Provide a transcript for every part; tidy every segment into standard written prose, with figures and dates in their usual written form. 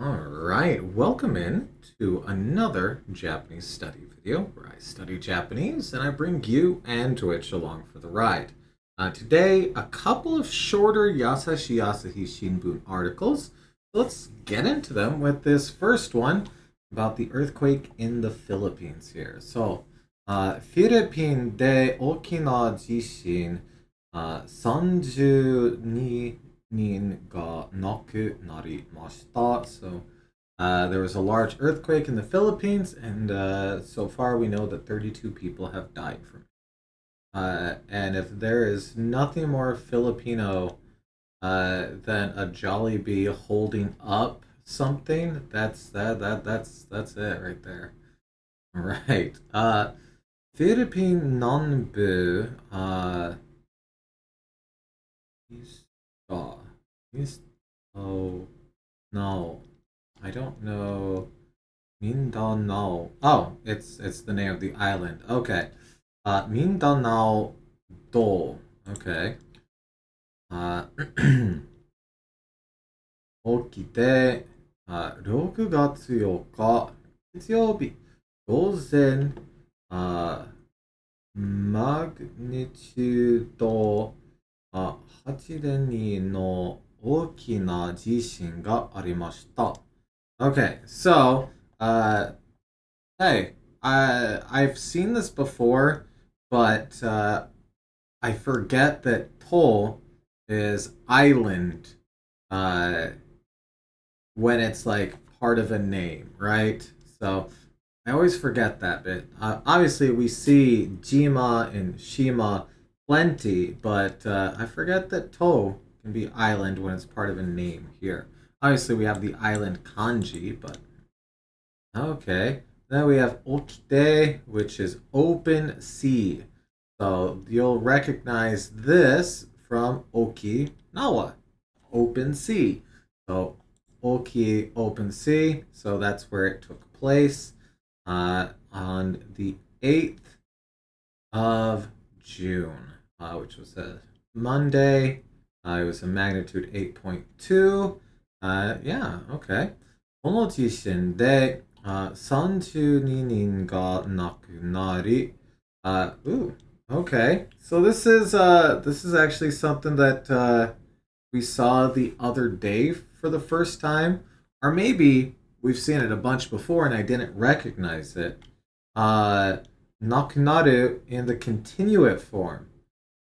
Alright, welcome in to another Japanese study video where I study Japanese and I bring you and Twitch along for the ride. Today, a couple of shorter Yasashi Asahi Shinbun articles. Let's get into them with this first one about the earthquake in the Philippines here. Philippine de Okina Jishin 32人が亡くなりました。There was a large earthquake in the Philippines, and so far we know that 32 people have died from it. And if there is nothing more Filipino than a Jollibee holding up something, that's it right there. All right. Philippine Nanbu East. East. Oh no, I don't know. Mindanao. Oh, it's the name of the island. Okay. Mindanao Do. Okay. 起きて、6月4日、月曜日、午前、マグニチュード、8.2の大きな地震がありました。Okay, so, hey, I've seen this before, but I forget that Toll is island when it's like part of a name, right? So I always forget that bit. Obviously, we see Jima and Shima plenty, but I forget that To can be island when it's part of a name here. Obviously, we have the island kanji, but okay. Then we have Okite, which is open sea. So you'll recognize this from Okinawa, open sea. So Oki, open sea. So that's where it took place on the 8th of June, which was a Monday. It was a magnitude 8.2. Yeah, okay. この地震で、32人が亡くなり、ooh, okay. So this is actually something that we saw the other day for the first time, or maybe we've seen it a bunch before and I didn't recognize it. Nakunaru in the continuate form,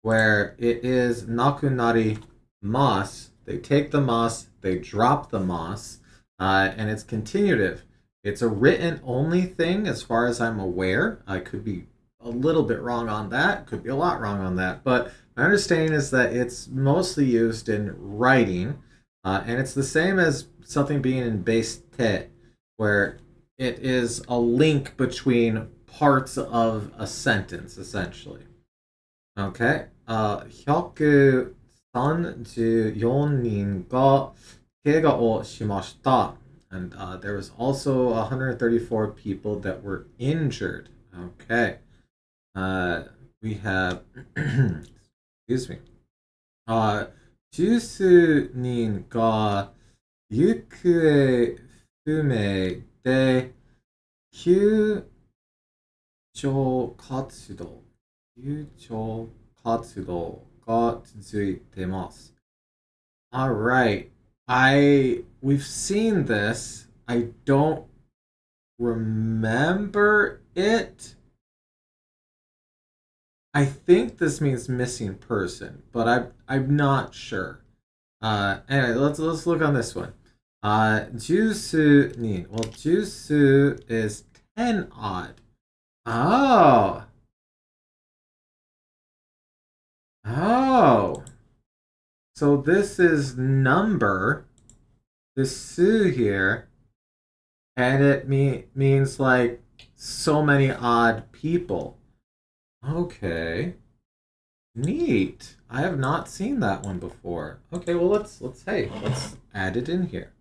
where it is nakunari mas. They take the mas, they drop the mas, and it's continuative. It's a written only thing as far as I'm aware. I could be a little bit wrong on that, could be a lot wrong on that, but my understanding is that it's mostly used in writing, and it's the same as something being in base te, where it is a link between parts of a sentence, essentially. Okay. 134人が怪我をしました。And there was also 134 people that were injured. Okay. We have, excuse me. 十数人が行方不明で救助活動、救助活動が続いてます。All right. We've seen this. I don't remember it. I think this means missing person, but I'm not sure. Anyway, let's look on this one. Jusu ni. Well, jusu is 10 odd. Oh. Oh. So this is number, this su here, and it means like so many odd people. Okay. Neat. I have not seen that one before. Okay, well let's add it in here.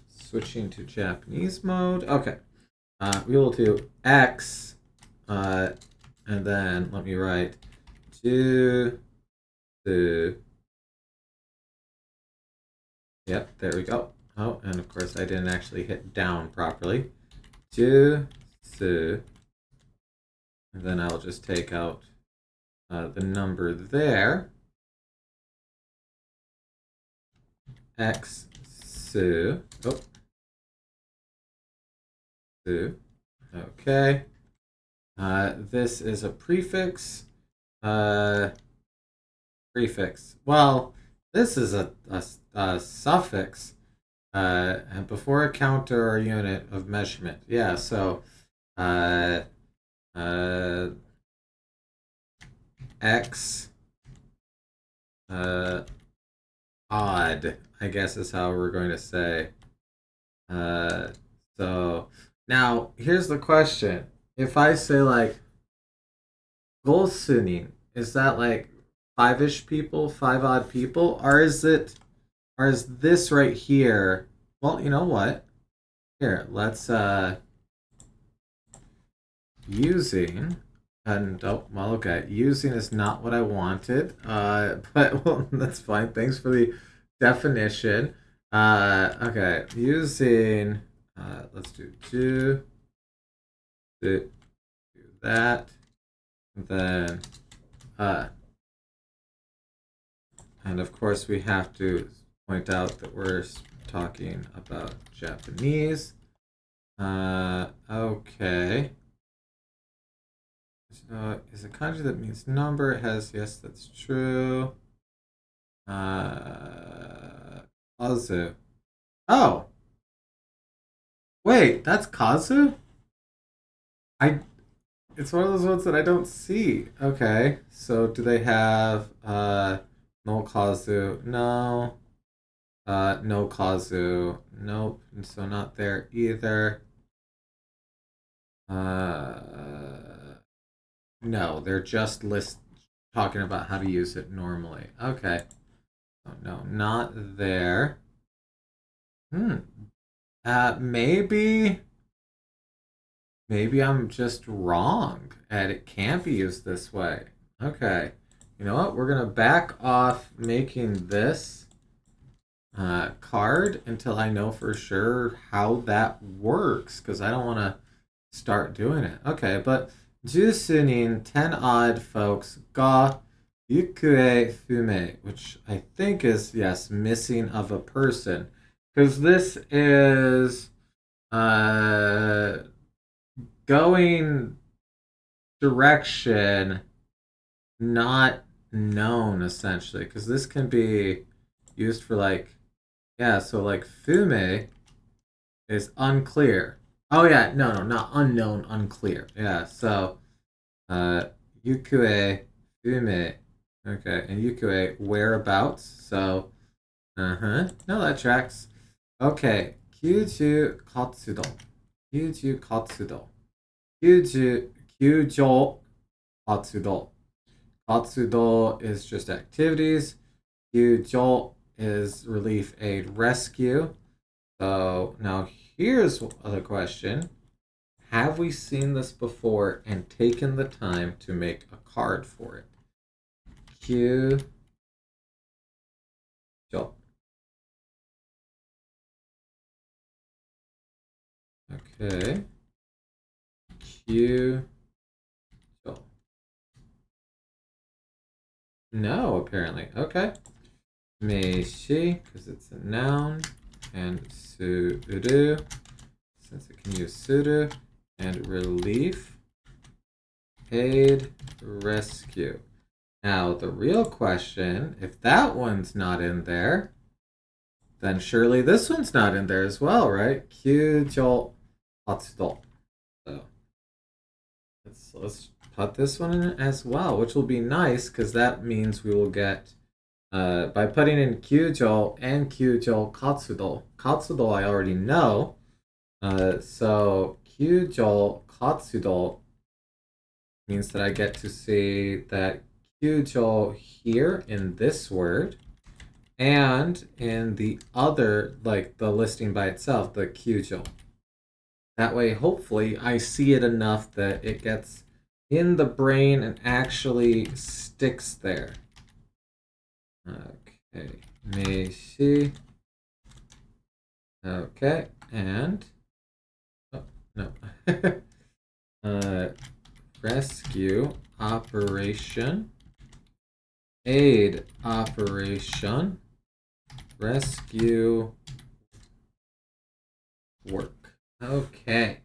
Switching to Japanese mode. Okay. We will do X, and then let me write to the. Yep, there we go. Oh, and of course I didn't actually hit down properly. Jusu. And then I'll just take out the number there. X su. Oh. Su. Okay. This is a prefix. Prefix. Well, this is a suffix. And before a counter or unit of measurement. Yeah, so uh, uh, X odd, I guess is how we're going to say. Uh, so now here's the question. If I say like Golsunin, is that like five-ish people, five odd people? Or is this right here? Well, you know what? Here, let's using and oh well okay. Using is not what I wanted. But well that's fine. Thanks for the definition. Okay. Using let's do that. And then and of course we have to point out that we're talking about Japanese. Okay. Is a kanji that means number? It has, yes, that's true. Kazu. Oh, wait, that's Kazu? I. It's one of those ones that I don't see. Okay, so do they have no Kazu? No. No Kazu. Nope. And so not there either. No, they're just talking about how to use it normally. Okay. Oh, no, not there. Hmm. Maybe I'm just wrong and it can't be used this way. Okay. You know what? We're gonna back off making this card until I know for sure how that works because I don't want to start doing it. Okay, but Jusunin, 10 odd folks, ga yukue fume, which I think is, yes, missing of a person. Because this is going direction not known, essentially. Because this can be used for, like, yeah, so, like, fume is unclear. Oh yeah, no, not unknown, unclear. Yeah, so yukue fume. Okay, and yukue whereabouts. So no, that tracks. Okay, kyuju katsudo. Kyuju katsudo. Kyujo katsudo. Katsudo is just activities. Kyujo is relief aid rescue. So now here's the question. Have we seen this before and taken the time to make a card for it? Q. Okay. Q. No, apparently. Okay. Meishi, because it's a noun. And suru, since it can use suru. And relief. Aid. Rescue. Now, the real question, if that one's not in there, then surely this one's not in there as well, right? Kyujo Hatsudo. So let's put this one in as well, which will be nice because that means we will get by putting in Kyujo and Kyujo Katsudo. Katsudo I already know. So Kyujo Katsudo means that I get to see that Kyujo here in this word and in the other, like the listing by itself, the Kyujo. That way, hopefully, I see it enough that it gets in the brain and actually sticks there. Okay, Meishi. Okay, and oh, no. uh, rescue operation, aid operation, rescue work. Okay.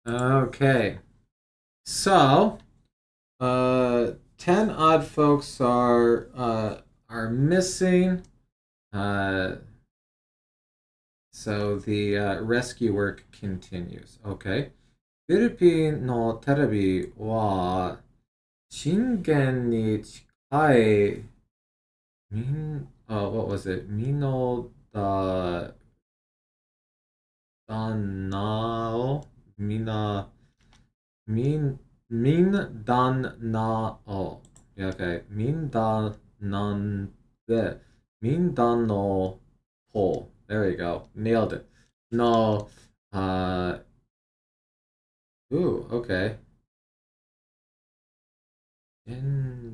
Okay. So, 10 odd folks are missing. Uh, so the rescue work continues. Okay. フィリピンのテレビは震源に近いwhat was it? ミノダダナオミナミンミンダナオ Yeah, okay. ミンダナンでミンダノポ There you go. Nailed it. No. Okay. ジェ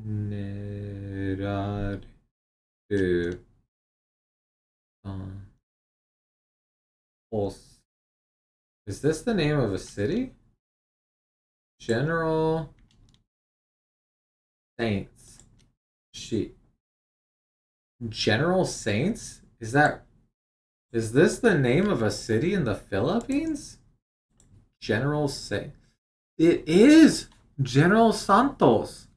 ネラルPulse. Is this the name of a city? General Saints. She. General Saints? Is this the name of a city in the Philippines? General Saint. It is General Santos.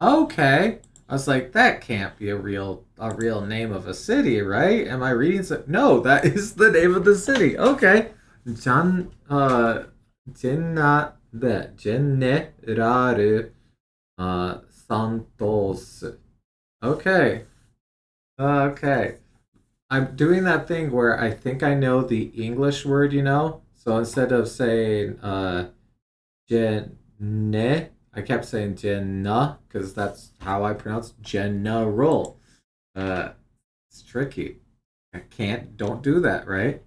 Okay. I was like, that can't be a real name of a city, right? Am I reading so? No, that is the name of the city. Okay. Jan General Santos. Okay. Okay. I'm doing that thing where I think I know the English word, you know? So instead of saying Jenne, I kept saying Jenna because that's how I pronounce general. It's tricky. Don't do that, right?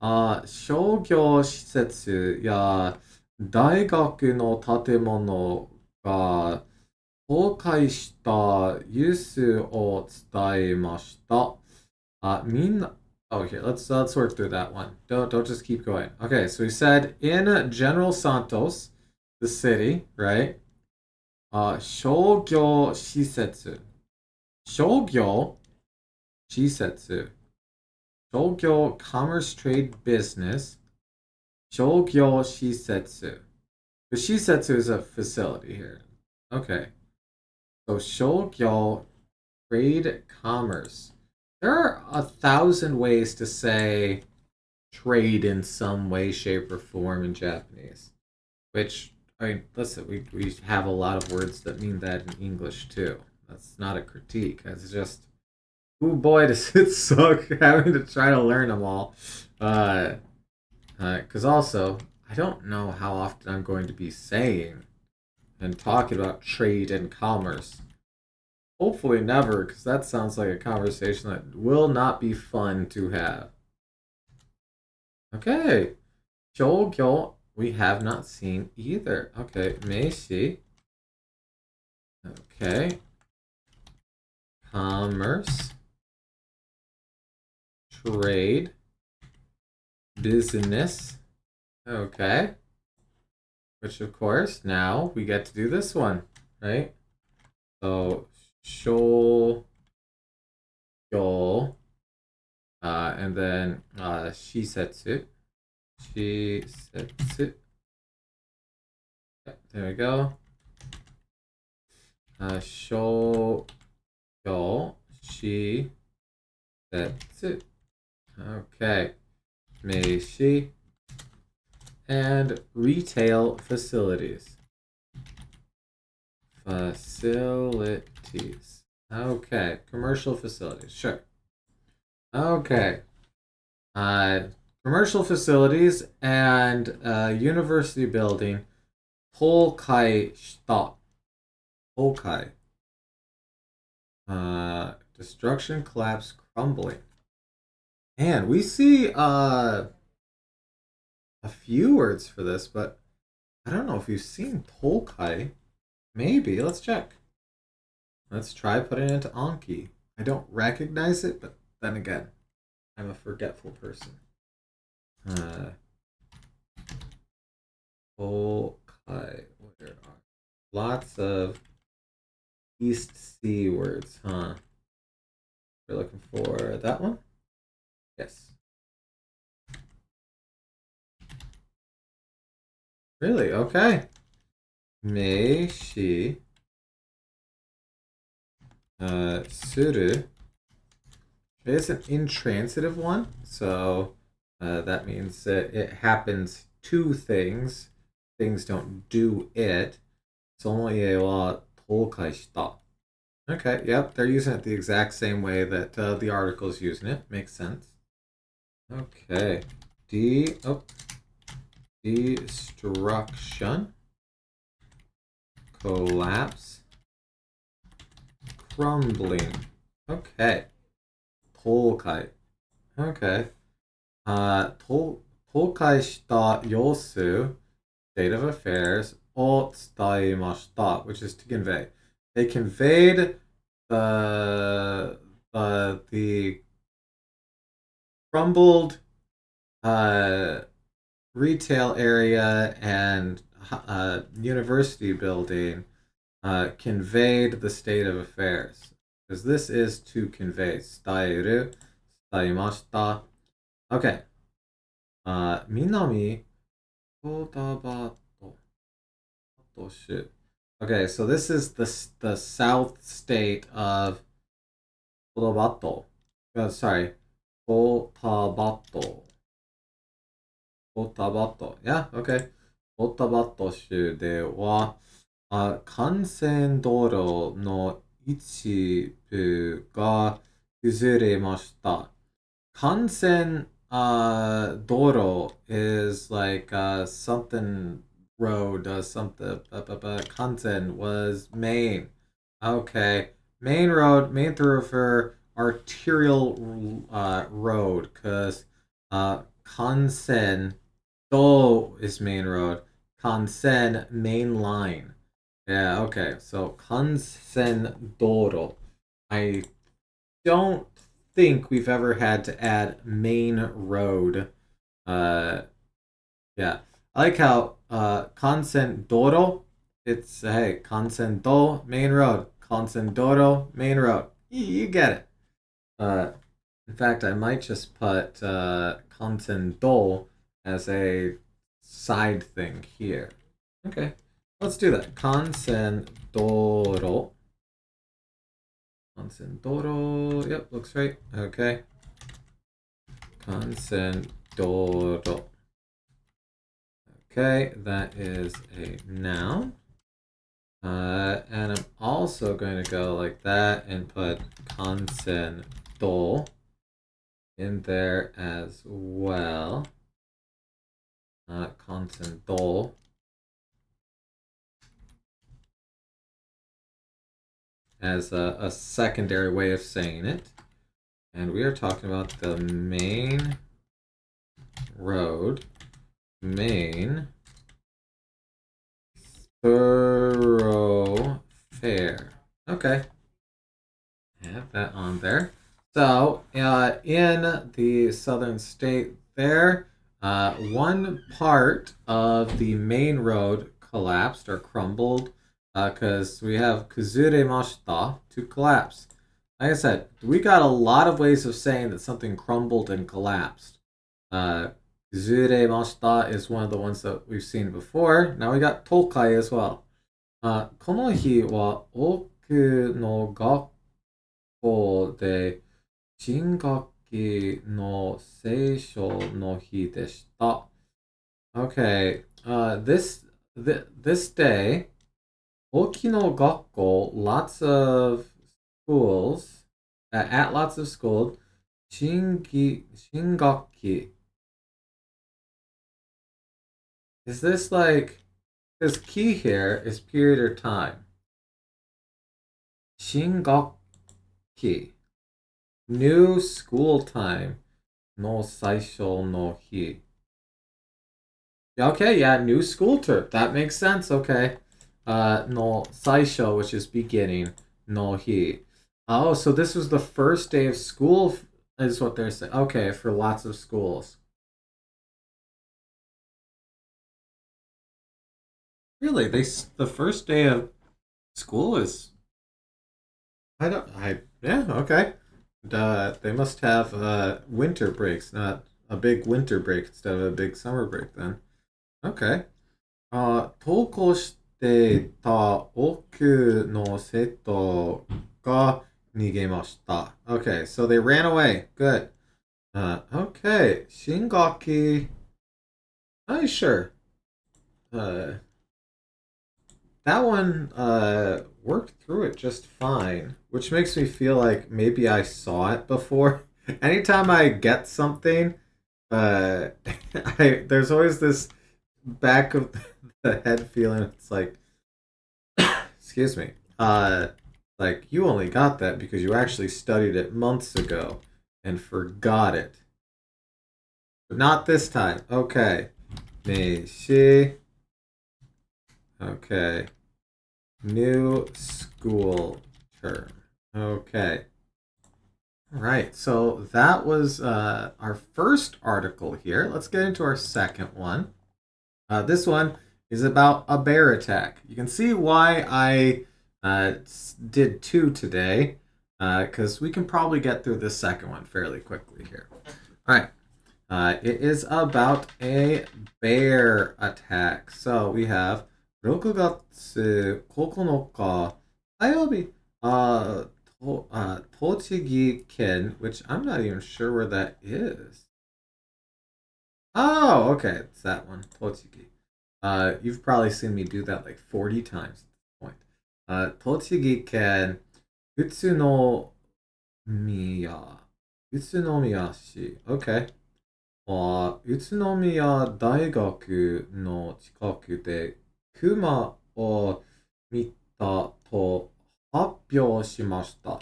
商業施設や大学の建物が崩壊したニュースを伝えました。みんな Oh, here, let's work through that one. Don't just keep going. Okay, so we said in General Santos, the city, right? 商業施設。商業施設。商業 commerce, trade, business. 商業施設. The shisetsu is a facility here. Okay. So shogyo, trade, commerce. There are 1,000 ways to say trade in some way, shape, or form in Japanese. Which, I mean, listen, we have a lot of words that mean that in English too. That's not a critique. It's just, oh boy, does it suck having to try to learn them all. Because also, I don't know how often I'm going to be saying and talking about trade and commerce. Hopefully never, because that sounds like a conversation that will not be fun to have. Okay. Jougyo, we have not seen either. Okay, Meishi. Okay. Commerce. Trade. Business. Okay. Which, of course, now we get to do this one, right? So, Shogyo. And then Shisetsu. Shisetsu. There we go. Shogyo. Shisetsu. Okay. Meishi. And retail facilities. Facilities. Okay. Commercial facilities. Sure. Okay. Commercial facilities and university building. Polkai shita. Polkai. Destruction, collapse, crumbling. And we see a few words for this, but I don't know if you've seen Tolkai. Maybe. Let's check. Let's try putting it into Anki. I don't recognize it, but then again, I'm a forgetful person. Okay. Where are lots of East Sea words, huh? We're looking for that one? Yes. Really? Okay. Mei shi suru. It is an intransitive one, so that means that it happens to things. Things don't do it. その家は倒壊した. Okay, yep, they're using it the exact same way that the article is using it. Makes sense. Okay. Destruction, collapse, crumbling. Okay. 倒壊. Okay. 倒壊した様子, state of affairs, を伝えました, which is to convey. They conveyed the crumbled retail area and university building conveyed the state of affairs. Because this is to convey. 伝える, 伝えました. Okay. 南コダバト. Oh shit. Okay, so this is the south state of Cotabato. Sorry, Cotabato. Cotabato. Yeah, okay. Cotabato 州では、幹線道路の一部が崩れました。幹線道路 is like something road, something. Kansen was main. Okay. Main road, main thoroughfare, arterial road, because Kansen do is main road. Kansen main line. Yeah, okay. So Kansen Doro. I don't think we've ever had to add main road. Yeah. I like how Consendoro, it's hey, Consendo, main road. Consendoro, main road. You get it. In fact, I might just put Consendo as a side thing here. Okay, let's do that. Consendoro. Consendoro. Yep, looks right. Okay. Consendoro. Okay, that is a noun. And I'm also going to go like that and put consendo in there as well. Consendo. As a secondary way of saying it. And we are talking about the main road. Main thoroughfare. Okay. Have that on there. So, in the southern state there, one part of the main road collapsed or crumbled because we have kuzuremashita, to collapse. Like I said, we got a lot of ways of saying that something crumbled and collapsed. Kuzuremashita is one of the ones that we've seen before. Now we got tokai as well. この日は多くの学校で新学期の聖書の日でした。Okay, this day, 大きの学校, lots of schools, at lots of schools, 新学期. Is this like, because key here is period or time. 新学期. New school time. No 最初の日. Okay, yeah, new school term. That makes sense. Okay. No 最初, which is beginning. No 日. Oh, so this was the first day of school is what they're saying. Okay, for lots of schools. Really, the first day of school is I don't I yeah okay. They must have winter breaks, not a big winter break instead of a big summer break then. Okay. 投稿していた奥の生徒が逃げました。Okay, so they ran away. Good. Okay, 新学期. Sure. Uh, that one worked through it just fine, which makes me feel like maybe I saw it before. Anytime I get something, uh, there's always this back of the head feeling. It's like, excuse me, like you only got that because you actually studied it months ago and forgot it. But not this time. Okay. Nishi. Okay. New school term. Okay. All right. So that was our first article here. Let's get into our second one. This one is about a bear attack. You can see why I did two today, because we can probably get through the second one fairly quickly here. All right. It is about a bear attack. So we have 6月9日火曜日、栃木県, which I'm not even sure where that is. Oh, okay, it's that one, Tochigi. You've probably seen me do that like 40 times at this point. Tochigi ken Utsunomiya. Utsunomiya-shi. Okay. 宇都宮大学の近くで熊を見たと発表しました。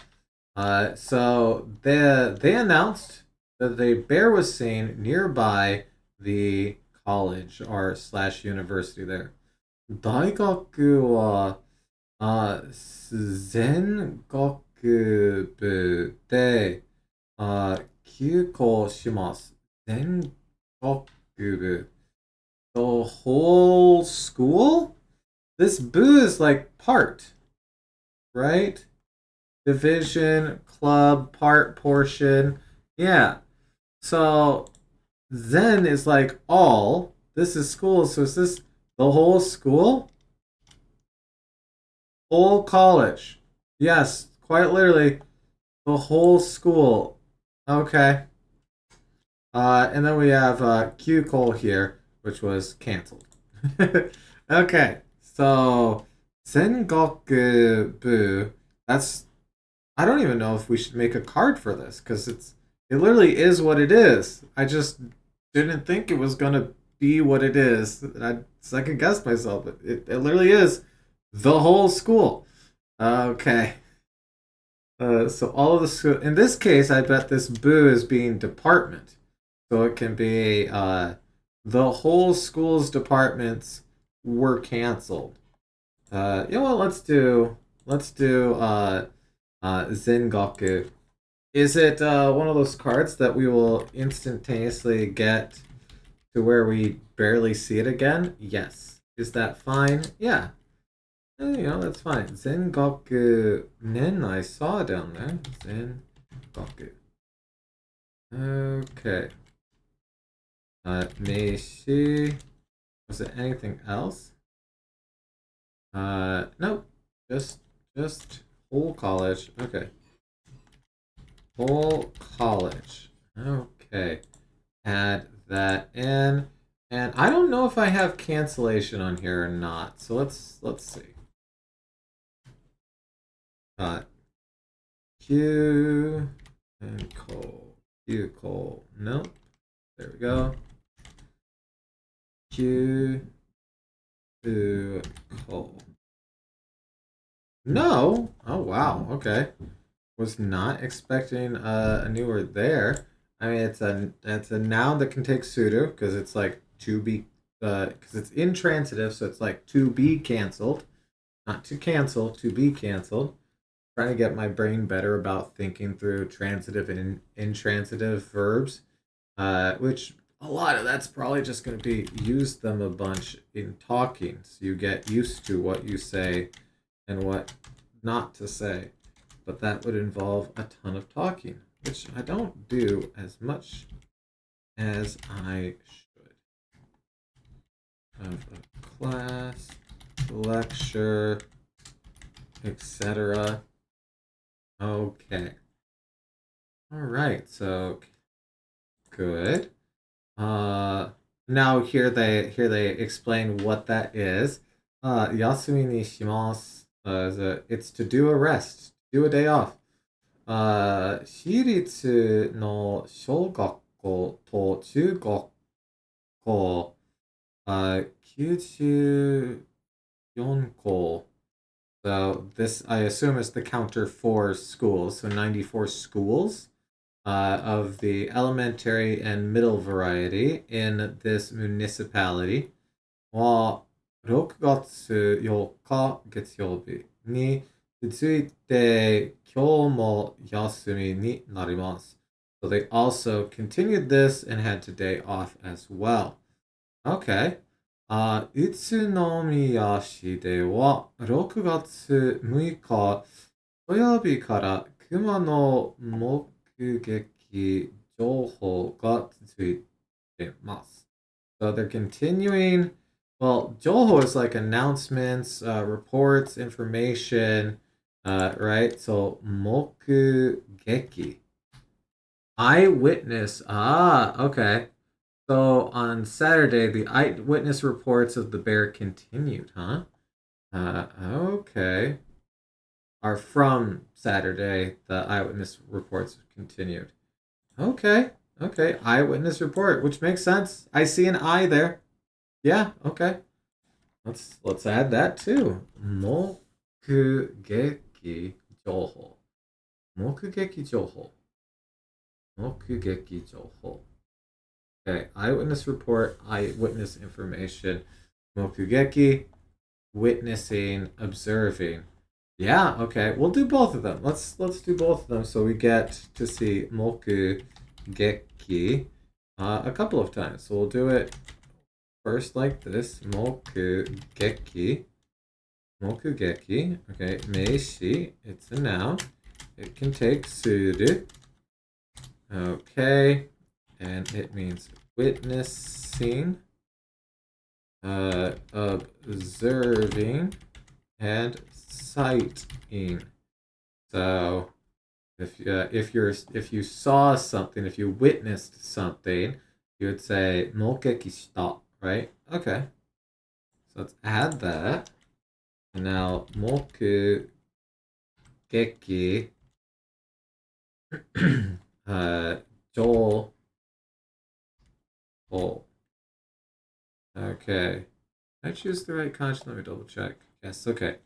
So they announced that the bear was seen nearby the college or slash university there. 大学は全学部で休校します。全学部 the whole school? This boo is like part, right? Division, club, part, portion. Yeah. So Zen is like all. This is school. So is this the whole school? Whole college. Yes, quite literally the whole school. Okay. And then we have Q Cole here, which was canceled. Okay, so Sengoku Bu. That's I don't even know if we should make a card for this because it literally is what it is. I just didn't think it was gonna be what it is. I second guessed myself, but it literally is the whole school. Okay. So all of the school in this case, I bet this boo is being department. So it can be the whole school's departments were canceled. You know what? Let's do Zengoku. Is it one of those cards that we will instantaneously get to where we barely see it again? Yes. Is that fine? Yeah. That's fine. Zengoku Nen I saw down there. Zengoku. Okay. Meishi. Was it anything else? Nope. Just whole college. Okay. Whole college. Okay. Add that in. And I don't know if I have cancellation on here or not. So let's see. Q and Cole. Q Cole. Nope. There we go. Q to Cole. No. Oh wow. Okay. Was not expecting a new word there. I mean, it's a noun that can take pseudo because it's like to be because it's intransitive, so it's like to be canceled, not to cancel, to be canceled. trying to get my brain better about thinking through transitive and intransitive verbs, which a lot of that's probably just going to be use them a bunch in talking. So you get used to what you say and what not to say. But that would involve a ton of talking, which I don't do as much as I should. Of a class, lecture, etc. Okay. All right. So good. Uh, Now here they explain what that is. Yasumi ni shimasu. It's to do a rest, do a day off. 私立の小学校と中学校、94校. So this, I assume, is the counter for schools. So 94 schools of the elementary and middle variety in this municipality は6月4日月曜日に続いて今日も休みになります。So they also continued this and had today off as well. Okay. 宇都宮市では6月6日土曜日から熊の目撃情報が続いてます。So they're continuing. Well, Joho is like announcements, reports, information, right? So mokugeki, eyewitness. Ah, okay. So on Saturday, the eyewitness reports of the bear continued, huh? Okay. Are from Saturday, the eyewitness reports continued. Okay, okay. Eyewitness report, which makes sense. I see an eye there. Yeah, okay. Let's add that too. Mokugeki joho. Mokugeki joho. Mokugeki joho. Okay, eyewitness report, eyewitness information. Mokugeki, witnessing, observing. Yeah, okay. We'll do both of them. Let's do both of them so we get to see mokugeki a couple of times. So we'll do it first like this. Mokugeki. Mokugeki. Okay, meishi. It's a noun. It can take suru. Okay. And it means witnessing, observing, and sighting. So if you saw something, if you witnessed something, you would say mokeki shita, right? Okay. So let's add that. And now mokugeki joel. Okay. Did I choose the right conjugation? Let me double check. Yes, okay.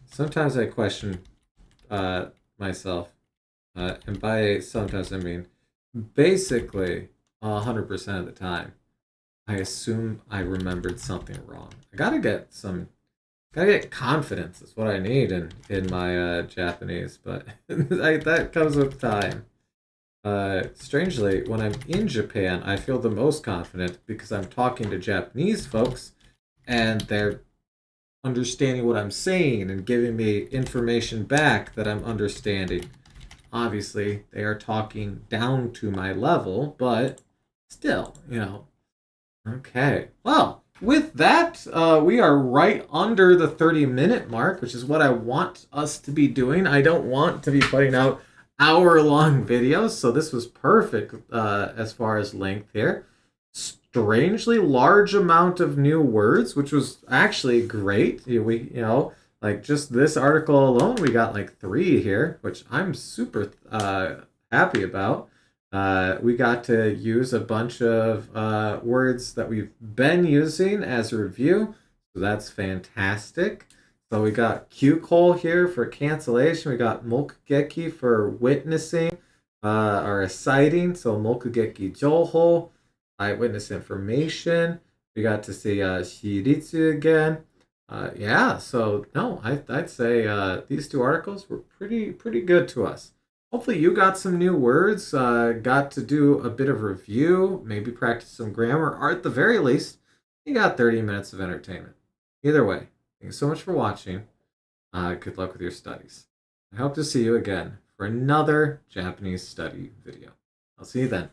Sometimes I question myself. And by sometimes I mean basically 100% of the time. I assume I remembered something wrong. Gotta get confidence is what I need in my Japanese, but that comes with time. Strangely, when I'm in Japan, I feel the most confident because I'm talking to Japanese folks and they're understanding what I'm saying and giving me information back that I'm understanding. Obviously, they are talking down to my level, but still, Okay. Well, with that, we are right under the 30-minute mark, which is what I want us to be doing. I don't want to be putting out hour-long videos, so this was perfect as far as length here. Strangely large amount of new words, which was actually great. Like just this article alone, we got like 3 here, which I'm super happy about. We got to use a bunch of words that we've been using as a review, so that's fantastic. So we got Q-call here for cancellation. We got mokugeki for witnessing or a sighting. So mokugeki joho, eyewitness information. We got to see shiritsu again. Yeah, so no, I'd say these two articles were pretty good to us. Hopefully, you got some new words, got to do a bit of review, maybe practice some grammar, or at the very least, you got 30 minutes of entertainment. Either way, thank you so much for watching. Good luck with your studies. I hope to see you again for another Japanese study video. I'll see you then.